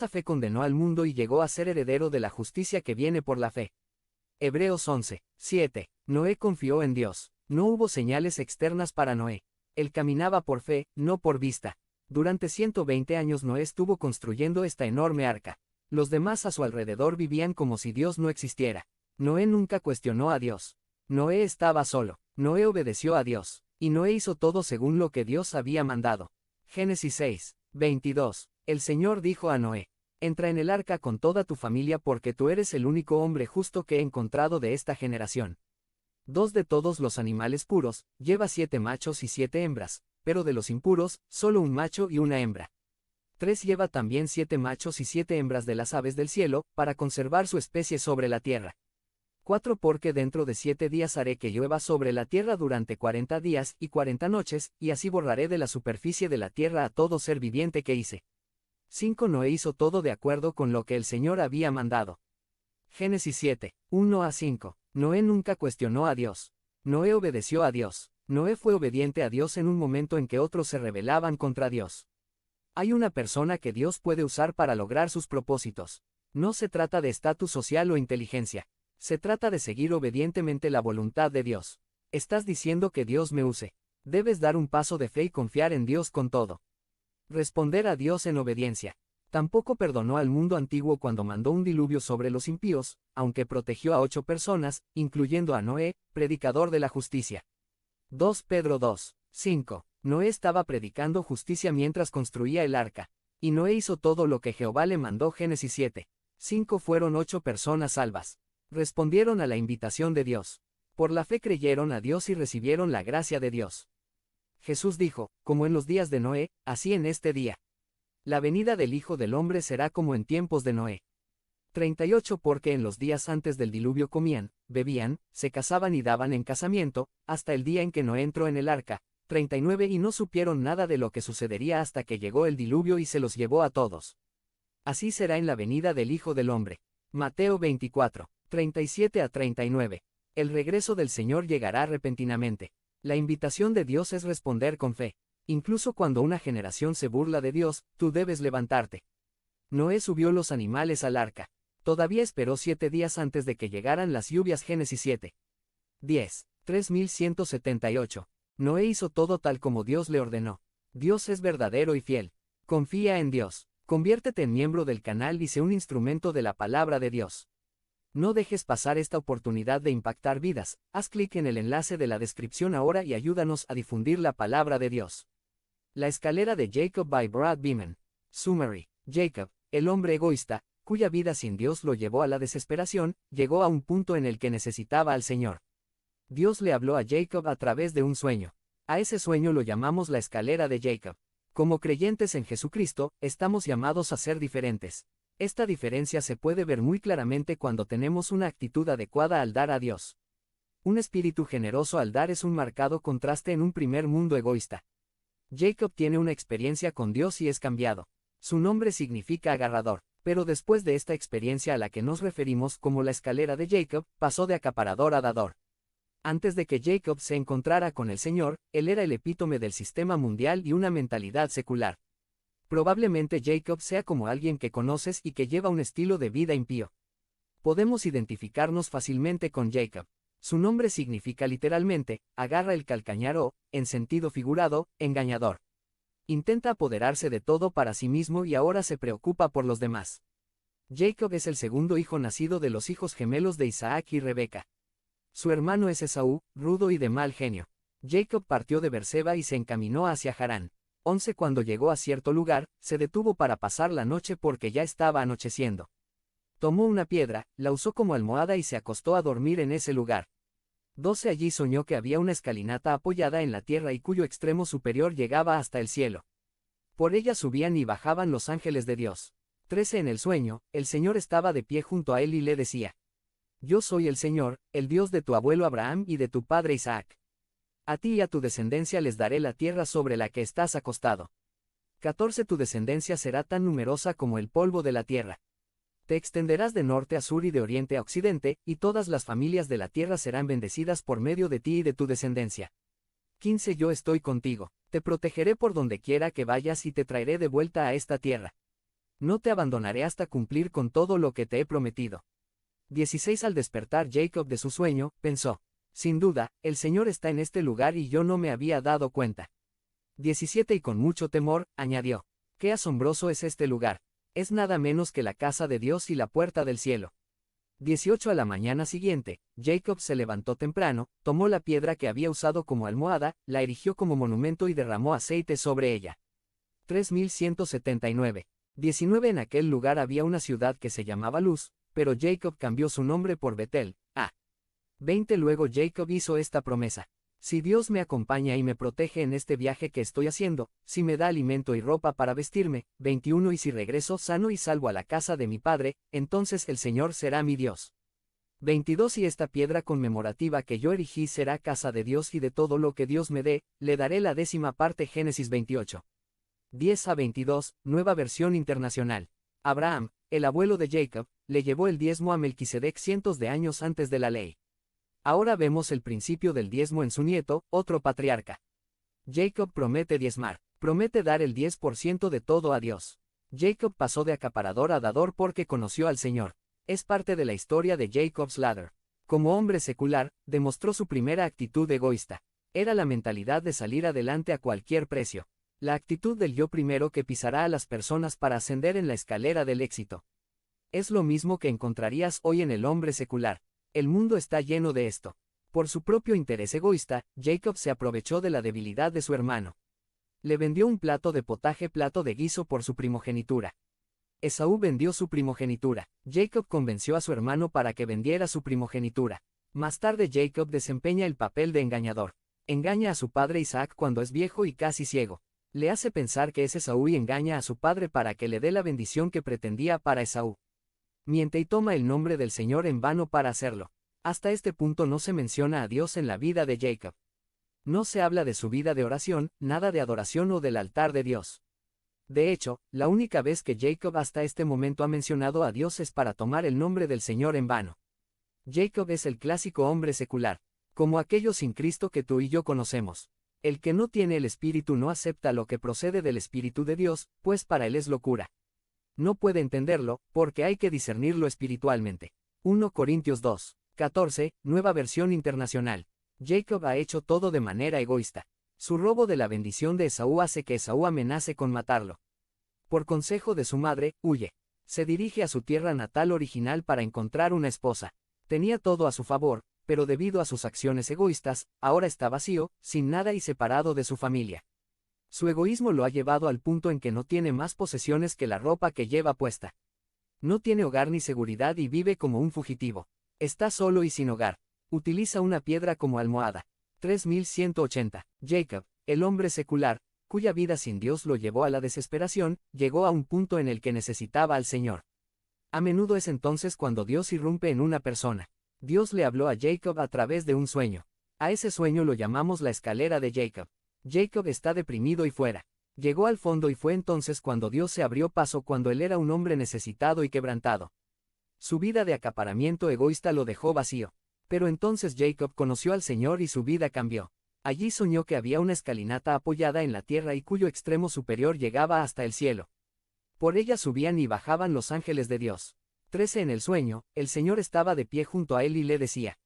Esta fe condenó al mundo y llegó a ser heredero de la justicia que viene por la fe. Hebreos 11, 7. Noé confió en Dios. No hubo señales externas para Noé. Él caminaba por fe, no por vista. Durante 120 años Noé estuvo construyendo esta enorme arca. Los demás a su alrededor vivían como si Dios no existiera. Noé nunca cuestionó a Dios. Noé estaba solo. Noé obedeció a Dios. Y Noé hizo todo según lo que Dios había mandado. Génesis 6, 22. El Señor dijo a Noé: entra en el arca con toda tu familia porque tú eres el único hombre justo que he encontrado de esta generación. 2 de todos los animales puros, lleva 7 machos y 7 hembras, pero de los impuros, solo un macho y una hembra. 3 lleva también 7 machos y 7 hembras de las aves del cielo, para conservar su especie sobre la tierra. 4 porque dentro de 7 días haré que llueva sobre la tierra durante 40 días y 40 noches, y así borraré de la superficie de la tierra a todo ser viviente que hice. 5 Noé hizo todo de acuerdo con lo que el Señor había mandado. Génesis 7, 1 a 5. Noé nunca cuestionó a Dios. Noé obedeció a Dios. Noé fue obediente a Dios en un momento en que otros se rebelaban contra Dios. Hay una persona que Dios puede usar para lograr sus propósitos. No se trata de estatus social o inteligencia. Se trata de seguir obedientemente la voluntad de Dios. Estás diciendo que Dios me use. Debes dar un paso de fe y confiar en Dios con todo. Responder a Dios en obediencia. Tampoco perdonó al mundo antiguo cuando mandó un diluvio sobre los impíos, aunque protegió a 8 personas, incluyendo a Noé, predicador de la justicia. 2 Pedro 2, 5. Noé estaba predicando justicia mientras construía el arca. Y Noé hizo todo lo que Jehová le mandó. Génesis 7. 5 fueron 8 personas salvas. Respondieron a la invitación de Dios. Por la fe creyeron a Dios y recibieron la gracia de Dios. Jesús dijo: como en los días de Noé, así en este día. La venida del Hijo del Hombre será como en tiempos de Noé. 38 porque en los días antes del diluvio comían, bebían, se casaban y daban en casamiento, hasta el día en que Noé entró en el arca. 39 y no supieron nada de lo que sucedería hasta que llegó el diluvio y se los llevó a todos. Así será en la venida del Hijo del Hombre. Mateo 24, 37 a 39. El regreso del Señor llegará repentinamente. La invitación de Dios es responder con fe. Incluso cuando una generación se burla de Dios, tú debes levantarte. Noé subió los animales al arca. Todavía esperó 7 días antes de que llegaran las lluvias. Génesis 7. 10. 3178. Noé hizo todo tal como Dios le ordenó. Dios es verdadero y fiel. Confía en Dios. Conviértete en miembro del canal y sé un instrumento de la palabra de Dios. No dejes pasar esta oportunidad de impactar vidas. Haz clic en el enlace de la descripción ahora y ayúdanos a difundir la palabra de Dios. La escalera de Jacob by Brad Beeman. Summary. Jacob, el hombre egoísta, cuya vida sin Dios lo llevó a la desesperación, llegó a un punto en el que necesitaba al Señor. Dios le habló a Jacob a través de un sueño. A ese sueño lo llamamos la escalera de Jacob. Como creyentes en Jesucristo, estamos llamados a ser diferentes. Esta diferencia se puede ver muy claramente cuando tenemos una actitud adecuada al dar a Dios. Un espíritu generoso al dar es un marcado contraste en un primer mundo egoísta. Jacob tiene una experiencia con Dios y es cambiado. Su nombre significa agarrador, pero después de esta experiencia a la que nos referimos como la escalera de Jacob, pasó de acaparador a dador. Antes de que Jacob se encontrara con el Señor, él era el epítome del sistema mundial y una mentalidad secular. Probablemente Jacob sea como alguien que conoces y que lleva un estilo de vida impío. Podemos identificarnos fácilmente con Jacob. Su nombre significa literalmente, agarra el calcañar o, en sentido figurado, engañador. Intenta apoderarse de todo para sí mismo y ahora se preocupa por los demás. Jacob es el segundo hijo nacido de los hijos gemelos de Isaac y Rebeca. Su hermano es Esaú, rudo y de mal genio. Jacob partió de Berseba y se encaminó hacia Harán. 11 Cuando llegó a cierto lugar, se detuvo para pasar la noche porque ya estaba anocheciendo. Tomó una piedra, la usó como almohada y se acostó a dormir en ese lugar. 12 Allí soñó que había una escalinata apoyada en la tierra y cuyo extremo superior llegaba hasta el cielo. Por ella subían y bajaban los ángeles de Dios. 13 En el sueño, el Señor estaba de pie junto a él y le decía: Yo soy el Señor, el Dios de tu abuelo Abraham y de tu padre Isaac. A ti y a tu descendencia les daré la tierra sobre la que estás acostado. 14 Tu descendencia será tan numerosa como el polvo de la tierra. Te extenderás de norte a sur y de oriente a occidente, y todas las familias de la tierra serán bendecidas por medio de ti y de tu descendencia. 15 Yo estoy contigo, te protegeré por donde quiera que vayas y te traeré de vuelta a esta tierra. No te abandonaré hasta cumplir con todo lo que te he prometido. 16. Al despertar Jacob de su sueño, pensó: sin duda, el Señor está en este lugar y yo no me había dado cuenta. 17. Y con mucho temor, añadió: qué asombroso es este lugar. Es nada menos que la casa de Dios y la puerta del cielo. 18. A la mañana siguiente, Jacob se levantó temprano, tomó la piedra que había usado como almohada, la erigió como monumento y derramó aceite sobre ella. 3179. 19. En aquel lugar había una ciudad que se llamaba Luz, pero Jacob cambió su nombre por Betel. 20. Luego Jacob hizo esta promesa: si Dios me acompaña y me protege en este viaje que estoy haciendo, si me da alimento y ropa para vestirme. 21. Y si regreso sano y salvo a la casa de mi padre, entonces el Señor será mi Dios. 22. Y esta piedra conmemorativa que yo erigí será casa de Dios, y de todo lo que Dios me dé, le daré la 10ª parte. Génesis 28. 10 a 22, Nueva Versión Internacional. Abraham, el abuelo de Jacob, le llevó el diezmo a Melquisedec cientos de años antes de la ley. Ahora vemos el principio del diezmo en su nieto, otro patriarca. Jacob promete diezmar, promete dar el 10% de todo a Dios. Jacob pasó de acaparador a dador porque conoció al Señor. Es parte de la historia de Jacob's Ladder. Como hombre secular, demostró su primera actitud egoísta. Era la mentalidad de salir adelante a cualquier precio. La actitud del yo primero que pisará a las personas para ascender en la escalera del éxito. Es lo mismo que encontrarías hoy en el hombre secular. El mundo está lleno de esto. Por su propio interés egoísta, Jacob se aprovechó de la debilidad de su hermano. Le vendió un plato de potaje, plato de guiso, por su primogenitura. Esaú vendió su primogenitura. Jacob convenció a su hermano para que vendiera su primogenitura. Más tarde Jacob desempeña el papel de engañador. Engaña a su padre Isaac cuando es viejo y casi ciego. Le hace pensar que es Esaú y engaña a su padre para que le dé la bendición que pretendía para Esaú. Miente y toma el nombre del Señor en vano para hacerlo. Hasta este punto no se menciona a Dios en la vida de Jacob. No se habla de su vida de oración, nada de adoración o del altar de Dios. De hecho, la única vez que Jacob hasta este momento ha mencionado a Dios es para tomar el nombre del Señor en vano. Jacob es el clásico hombre secular, como aquellos sin Cristo que tú y yo conocemos. El que no tiene el Espíritu no acepta lo que procede del Espíritu de Dios, pues para él es locura. No puede entenderlo, porque hay que discernirlo espiritualmente. 1 Corintios 2, 14, Nueva Versión Internacional. Jacob ha hecho todo de manera egoísta. Su robo de la bendición de Esaú hace que Esaú amenace con matarlo. Por consejo de su madre, huye. Se dirige a su tierra natal original para encontrar una esposa. Tenía todo a su favor, pero debido a sus acciones egoístas, ahora está vacío, sin nada y separado de su familia. Su egoísmo lo ha llevado al punto en que no tiene más posesiones que la ropa que lleva puesta. No tiene hogar ni seguridad y vive como un fugitivo. Está solo y sin hogar. Utiliza una piedra como almohada. 3180. Jacob, el hombre secular, cuya vida sin Dios lo llevó a la desesperación, llegó a un punto en el que necesitaba al Señor. A menudo es entonces cuando Dios irrumpe en una persona. Dios le habló a Jacob a través de un sueño. A ese sueño lo llamamos la escalera de Jacob. Jacob está deprimido y fuera. Llegó al fondo y fue entonces cuando Dios se abrió paso cuando él era un hombre necesitado y quebrantado. Su vida de acaparamiento egoísta lo dejó vacío. Pero entonces Jacob conoció al Señor y su vida cambió. Allí soñó que había una escalinata apoyada en la tierra y cuyo extremo superior llegaba hasta el cielo. Por ella subían y bajaban los ángeles de Dios. 13. En el sueño, el Señor estaba de pie junto a él y le decía: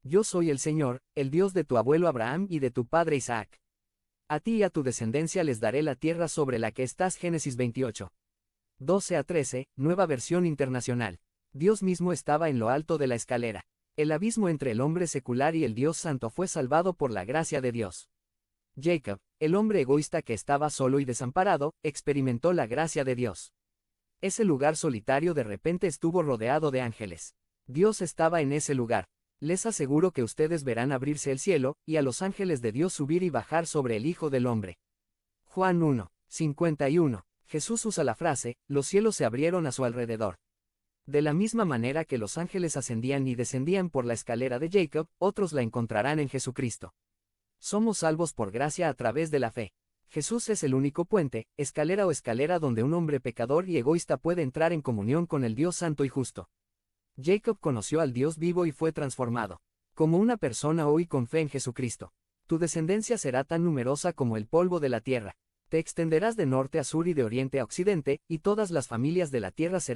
yo soy el Señor, el Dios de tu abuelo Abraham y de tu padre Isaac. A ti y a tu descendencia les daré la tierra sobre la que estás. Génesis 28. 12 a 13, Nueva Versión Internacional. Dios mismo estaba en lo alto de la escalera. El abismo entre el hombre secular y el Dios santo fue salvado por la gracia de Dios. Jacob, el hombre egoísta que estaba solo y desamparado, experimentó la gracia de Dios. Ese lugar solitario de repente estuvo rodeado de ángeles. Dios estaba en ese lugar. Les aseguro que ustedes verán abrirse el cielo, y a los ángeles de Dios subir y bajar sobre el Hijo del Hombre. Juan 1, 51. Jesús usa la frase: los cielos se abrieron a su alrededor. De la misma manera que los ángeles ascendían y descendían por la escalera de Jacob, otros la encontrarán en Jesucristo. Somos salvos por gracia a través de la fe. Jesús es el único puente, escalera o escalera donde un hombre pecador y egoísta puede entrar en comunión con el Dios santo y justo. Jacob conoció al Dios vivo y fue transformado. Como una persona hoy con fe en Jesucristo. Tu descendencia será tan numerosa como el polvo de la tierra. Te extenderás de norte a sur y de oriente a occidente, y todas las familias de la tierra serán